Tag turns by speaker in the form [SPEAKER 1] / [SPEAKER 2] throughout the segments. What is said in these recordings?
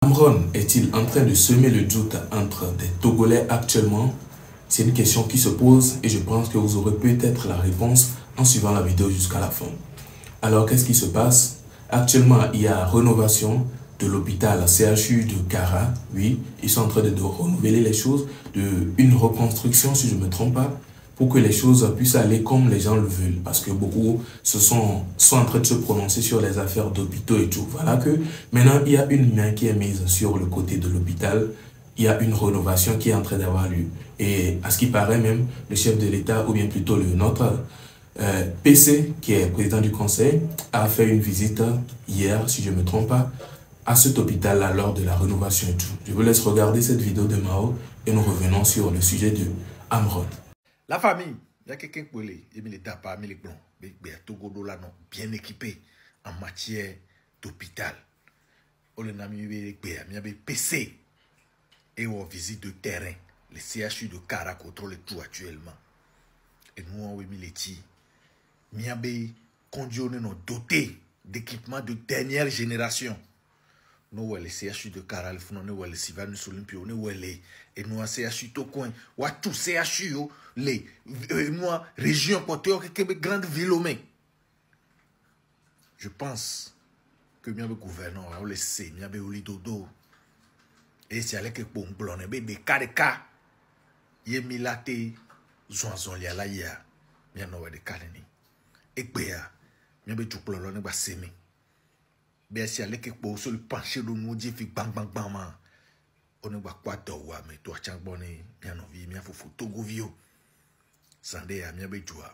[SPEAKER 1] Amron est-il en train de semer le doute entre des Togolais actuellement? C'est une question qui se pose et je pense que vous aurez peut-être la réponse en suivant la vidéo jusqu'à la fin. Alors, qu'est-ce qui se passe? Actuellement, il y a rénovation de l'hôpital CHU de Kara. Oui, ils sont en train de renouveler les choses, une reconstruction, si je ne me trompe pas, pour que les choses puissent aller comme les gens le veulent. Parce que beaucoup sont en train de se prononcer sur les affaires d'hôpitaux et tout. Voilà que maintenant, il y a une main qui est mise sur le côté de l'hôpital. Il y a une rénovation qui est en train d'avoir lieu. Et à ce qui paraît même, le chef de l'État, ou bien plutôt notre PC, qui est président du conseil, a fait une visite hier, si je ne me trompe pas, à cet hôpital-là lors de la rénovation et tout. Je vous laisse regarder cette vidéo de Mao et nous revenons sur le sujet de Amron.
[SPEAKER 2] La famille, il y a quelqu'un qui peut l'État parmi les blancs, bien équipé en matière d'hôpital. On a mis PC et on visite de terrain, les CHU de Kara contrôlent tout actuellement. Et nous, on a mis les tirs. Miabe conditionné nous doté d'équipements de dernière génération. Nous les CHU de Kara, nous les Sivanus Olympio, nous les et nous CHU Tokoin, ou tout CHU les nous région côté grande ville au Je pense que miabe gouverneur on le sait, miabe oli dodo. Et c'est avec bon blonde des cas yé milate zonzon ya la ya miano de kaleni. Ekbea miabe tuplolo ne ba semi be si ale ke po so le pencher do nou di fi bang bang bang ma on ne ba kwa to wa me to chang boni miano vi mia fo togo vio sande ya miabe joa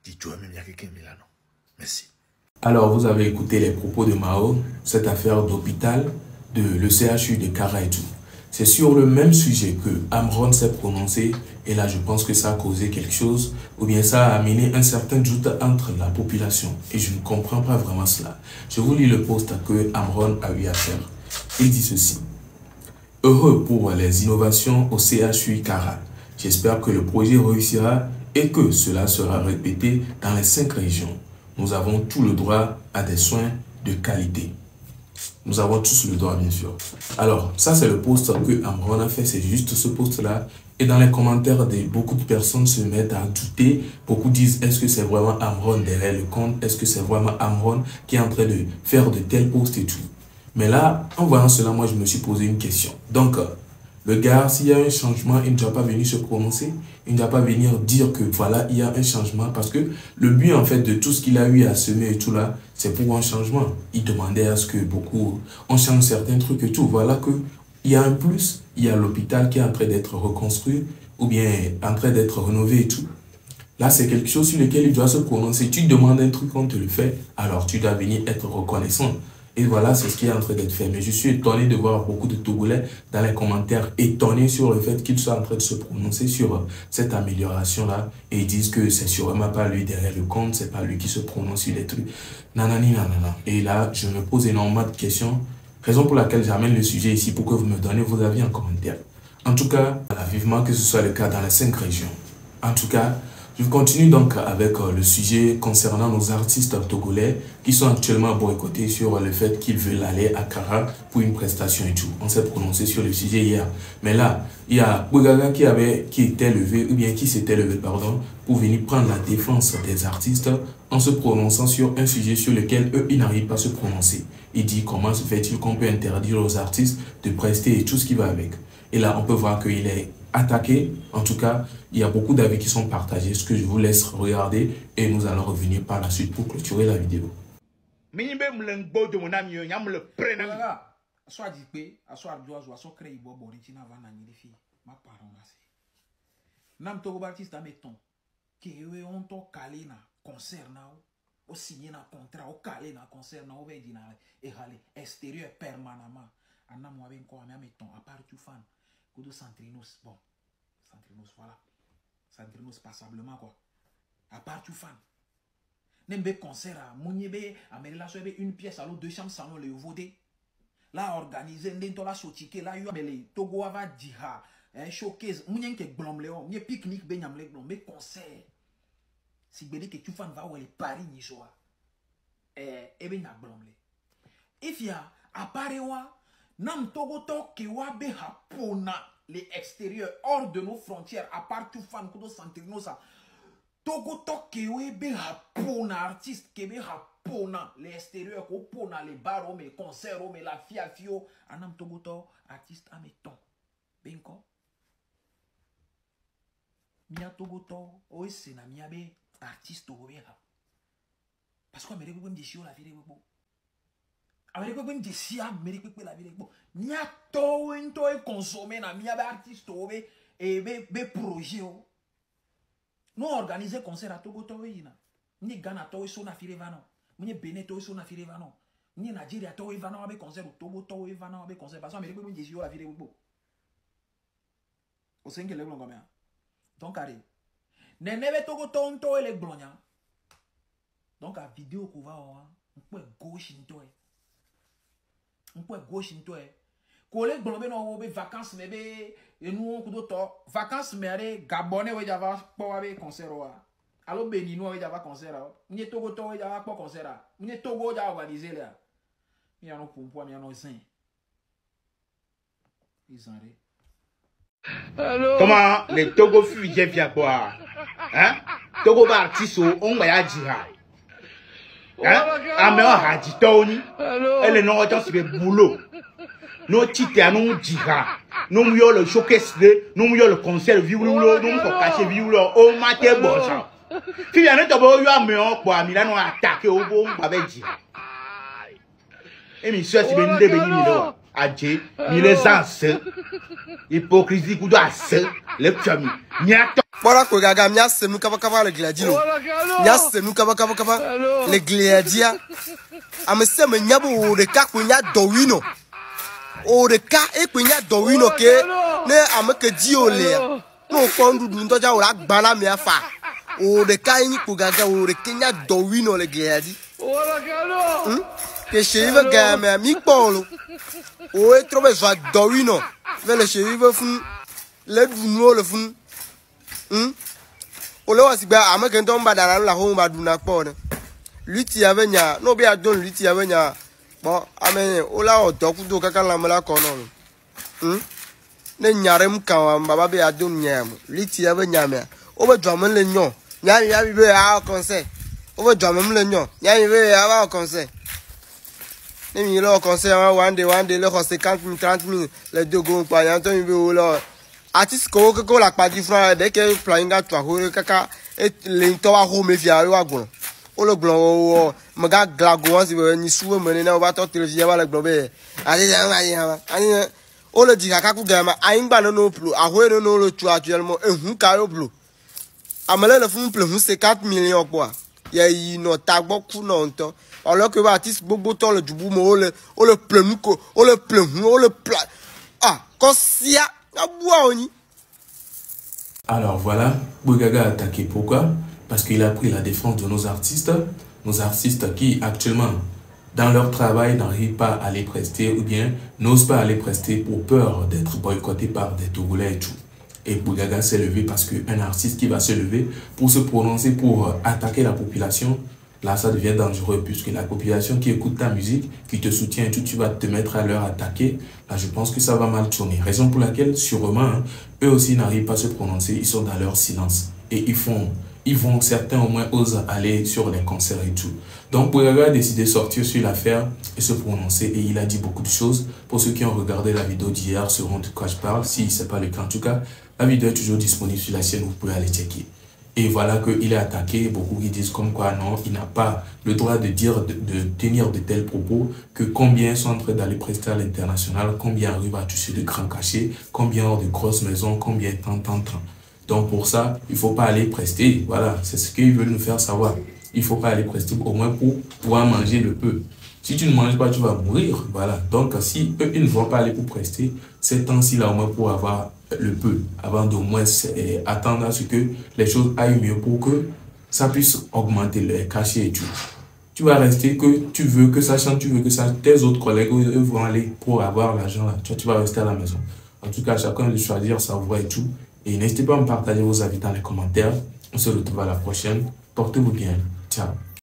[SPEAKER 2] di joa me mia ke milano. Merci.
[SPEAKER 1] Alors, vous avez écouté les propos de Mao, cette affaire d'hôpital, de le CHU de Kara et tout. C'est sur le même sujet que Amron s'est prononcé et là je pense que ça a causé quelque chose ou bien ça a amené un certain doute entre la population et je ne comprends pas vraiment cela. Je vous lis le post que Amron a eu à faire. Il dit ceci. Heureux pour les innovations au CHU Kara. J'espère que le projet réussira et que cela sera répété dans les 5 régions. Nous avons tout le droit à des soins de qualité. Nous avons tous le droit, bien sûr. Alors, ça, c'est le post que Amron a fait. C'est juste ce post-là. Et dans les commentaires, beaucoup de personnes se mettent à douter. Beaucoup disent, est-ce que c'est vraiment Amron derrière le compte? Est-ce que c'est vraiment Amron qui est en train de faire de tels posts et tout? Mais là, en voyant cela, moi, je me suis posé une question. Donc, le gars, s'il y a un changement, il ne doit pas venir se prononcer. Il ne doit pas venir dire que voilà, il y a un changement. Parce que le but, en fait, de tout ce qu'il a eu à semer et tout là, c'est pour un changement. Il demandait à ce que beaucoup, on change certains trucs et tout. Voilà qu'il y a un plus. Il y a l'hôpital qui est en train d'être reconstruit ou bien en train d'être rénové et tout. Là, c'est quelque chose sur lequel il doit se prononcer. Tu demandes un truc, on te le fait. Alors, tu dois venir être reconnaissant. Et voilà, c'est ce qui est en train d'être fait. Mais je suis étonné de voir beaucoup de Togolais dans les commentaires étonnés sur le fait qu'ils soient en train de se prononcer sur cette amélioration-là. Et ils disent que c'est sûrement pas lui derrière le compte, c'est pas lui qui se prononce sur les trucs. Nanani, nanana. Et là, je me pose énormément de questions. Raison pour laquelle j'amène le sujet ici pour que vous me donnez vos avis en commentaire. En tout cas, vivement que ce soit le cas dans les 5 régions. En tout cas, je continue donc avec le sujet concernant nos artistes togolais qui sont actuellement boycottés sur le fait qu'ils veulent aller à Kara pour une prestation et tout. On s'est prononcé sur le sujet hier. Mais là, il y a Bougaga qui était levé, ou bien qui s'était levé, pardon, pour venir prendre la défense des artistes en se prononçant sur un sujet sur lequel eux, ils n'arrivent pas à se prononcer. Il dit comment se fait-il qu'on peut interdire aux artistes de prester et tout ce qui va avec. Et là, on peut voir qu'il est attaqué. En tout cas, il y a beaucoup d'avis qui sont partagés, ce que je vous laisse regarder et nous allons revenir par la suite pour clôturer la vidéo.
[SPEAKER 3] Bon, Centrinos, voilà. Centrinos passablement, quoi. À part tout fan. N'embe concert à Mouniebe, à Merila, une pièce à l'autre, 2 chambres, salon, le vodé. Là, organisé, n'en la sotique, là, il y a les Togo ava diha, showcase, mounien ke blom léon, n'y pique-nique, benyam le blom, mais concert. Si bédé que tout fan va où les Paris, n'y soit. Ben, n'a blom le. Et fia, à Paris, Nam Togoto Kewabe Hapona, les extérieurs, hors de nos frontières, à part tout fan, Kudo Santirnosa. Togoto Kewabe Hapona, artiste Kebe Hapona, les extérieurs, Kopona, les bars, les concerts, la fio. Anam Togoto, artiste Ameton. Benko. Mia Togoto, Oesena, Miabe, artiste Togoto. Parce qu'on mérite même des chios la vie de Bobo. Avec même des sias, mérite la vie de Bobo. Nia to est consommé na mia artiste et be projet. Nous organisons concert à Togo Towe. Ni Ghana Towe son affaire vano. Ni Benin Towe son affaire vano. Ni Nigeria Towe vano avec concert. Togo Towe vano avec concert. Parce qu'on mérite même des chios la vie de Bobo. Au 5 le blonga. Donc allez. Nenebe Togo Tonto et les blonga. Donc, la vidéo qu'on va avoir, on peut gauche in toi. On peut gauche in toi. Collègue blonde, on va vacances, mais et nous, on peut vacances, mais Gabonais, on va pas avoir concert. Alors, Béninois, on va avoir concert. On est Togo, on va avoir concert. On est Togo, on va organiser là. Il y a un pour moi, il y a un saint. Ils sont
[SPEAKER 4] comment les Togo fuyent via quoi? Hein? Togo va artiste, on va y dire. Ah mais on a dit Tony, elle est non autant sur le boulot. Nos titres à nous dira, nous mieux le showcase, nous mieux le concert violon, nous faut cacher violon au matin bon ça. Si y a un tabou y a meilleur quoi, Milan on attaqué au bon avec dire. Et mes soeurs c'est bien devenu milo, adje, mille ans, hypocrisie coup d'as, les familles, niato.
[SPEAKER 5] Voilà que gaga mia se nous kaba le gladino. Mia se nous kaba le gladia. Amese me nyabo o de ka kunya dowino. O de ka e kunya dowino ke ne ameke di ole. No fondu dun to ja o la gbala mia fa. O de ka yin ku gaga o de kenya dowino le gladi. Que cherive gaga mi polo. O e trobe zo dowino. Ve le cherive fun le duno le fun. Ole wasi ba ameke ndo mbadala la ho mbaduna kpo ne lui ti avait nya no be adon lui ti avait nya bon amen ola o dokudo kaka la mala kono ne nyarem kan baba be adon nya lui ti avait nya me o be drum le nyon nya ya bi be a concert o be drum le nyon nya bi be a concert ne mi lo concert one day le 50 000 30 000 les deux go pa ya to mi be o lo artiste ko la pa different dès que playing toi ho kaka et le to wa ho me via wa gon o le glon me ga glago si ni suwe me na wa to télévision wa le glon be ani o le di kaka ku ga ma aingba no plu a ho no le tu actuellement ehun ka yo plu amele le fun plu 50 millions quoi ya yi no tagbo ku no nto alors que artiste gbogbo to le dubu mo o le plenu ko o le plenu o le kosia.
[SPEAKER 1] Alors voilà, Bougaga a attaqué. Pourquoi? Parce qu'il a pris la défense de nos artistes qui actuellement, dans leur travail, n'arrivent pas à les prester ou bien n'osent pas les prester pour peur d'être boycottés par des Togolais et tout. Et Bougaga s'est levé parce qu'un artiste qui va se lever pour se prononcer, pour attaquer la population, là ça devient dangereux puisque la population qui écoute ta musique, qui te soutient et tout, tu vas te mettre à leur attaquer. Là je pense que ça va mal tourner. Raison pour laquelle sûrement eux aussi n'arrivent pas à se prononcer, ils sont dans leur silence. Et certains au moins osent aller sur les concerts et tout. Donc Bougaga a décidé de sortir sur l'affaire et se prononcer et il a dit beaucoup de choses. Pour ceux qui ont regardé la vidéo d'hier sauront de quoi je parle. Si ce n'est pas le cas en tout cas, la vidéo est toujours disponible sur la chaîne, vous pouvez aller checker. Et voilà qu'il est attaqué, beaucoup qui disent comme quoi non, il n'a pas le droit de dire, de tenir de tels propos, que combien sont en train d'aller prester à l'international, combien arrivent à toucher de grands cachets, combien ont de grosses maisons, combien tant. Donc pour ça, il ne faut pas aller prester, voilà, c'est ce qu'ils veulent nous faire savoir. Il ne faut pas aller prester au moins pour pouvoir manger le peu. Si tu ne manges pas, tu vas mourir, voilà. Donc si eux, ils ne vont pas aller pour prester, ces temps-ci là au moins pour avoir le peu, avant d'au moins attendre à ce que les choses aillent mieux pour que ça puisse augmenter les cachets et tout. Tu vas rester que tu veux que ça chante, tu veux que ça, tes autres collègues eux vont aller pour avoir l'argent là. Tu vas rester à la maison. En tout cas, chacun de choisir sa voie et tout. Et n'hésitez pas à me partager vos avis dans les commentaires. On se retrouve à la prochaine. Portez-vous bien. Ciao.